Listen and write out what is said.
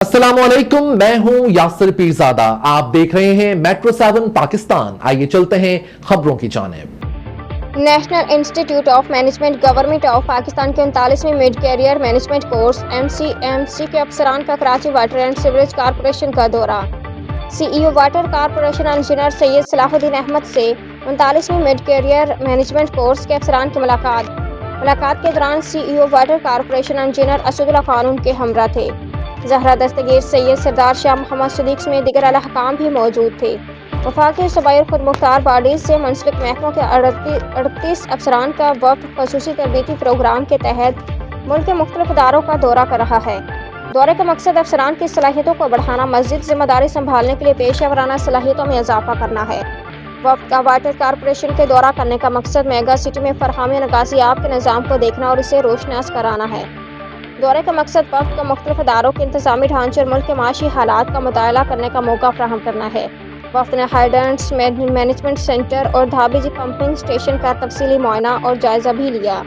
अस्सलाम वालेकुम, मैं हूं यासिर पीरजादा। आप देख रहे हैं मेट्रो 7 पाकिस्तान। आइए चलते हैं खबरों की जानिब। National institute of management government of Pakistan के 39वें mid career management course MCMC के अफसरान का Karachi water and sewerage corporation का दौरा। CEO water corporation engineer Syed Salahuddin Ahmed से 39वें मिड कैरियर मैनेजमेंट कोर्स के अफसरान की मुलाकात के दौरान CEO water corporation engineer Asadullah Khan उनके हमरा थे। जहरा दस्तगीर, सैयद सरदार शाह मोहम्मद सदीक समेत दीगर आला हकाम भी मौजूद थे। वफाकी सूबाई और खुद मुख्तार बॉडीज से मुंसलिक महकमों के 38 अफसरान का वफ्द खसूसी तरबीती प्रोग्राम के तहत मुल्क के मुख्तलिफ इदारों का दौरा कर रहा है। दौरे का मकसद अफसरान की सलाहियतों को बढ़ाना, मज़ीद जिम्मेदारी संभालने के लिए पेशा वराना सलाहियतों में इजाफा करना है। वफ्द का वाटर कारपोरेशन के दौरा करने का मकसद मेगा सिटी में फरहमी नगाजियाब के निज़ाम को देखना और इसे रोशनास कराना है। दौरे का मकसद वफ्द को मुख्तलिफ इदारों के इंतजामी ढांचे और मुल्क के माशी हालात का मुताला करने का मौका फराहम करना है। वफ्द ने हाइडेंट्स मैनेजमेंट सेंटर और धाबी पंपिंग स्टेशन का तफसीली मुआयना और जायजा भी लिया।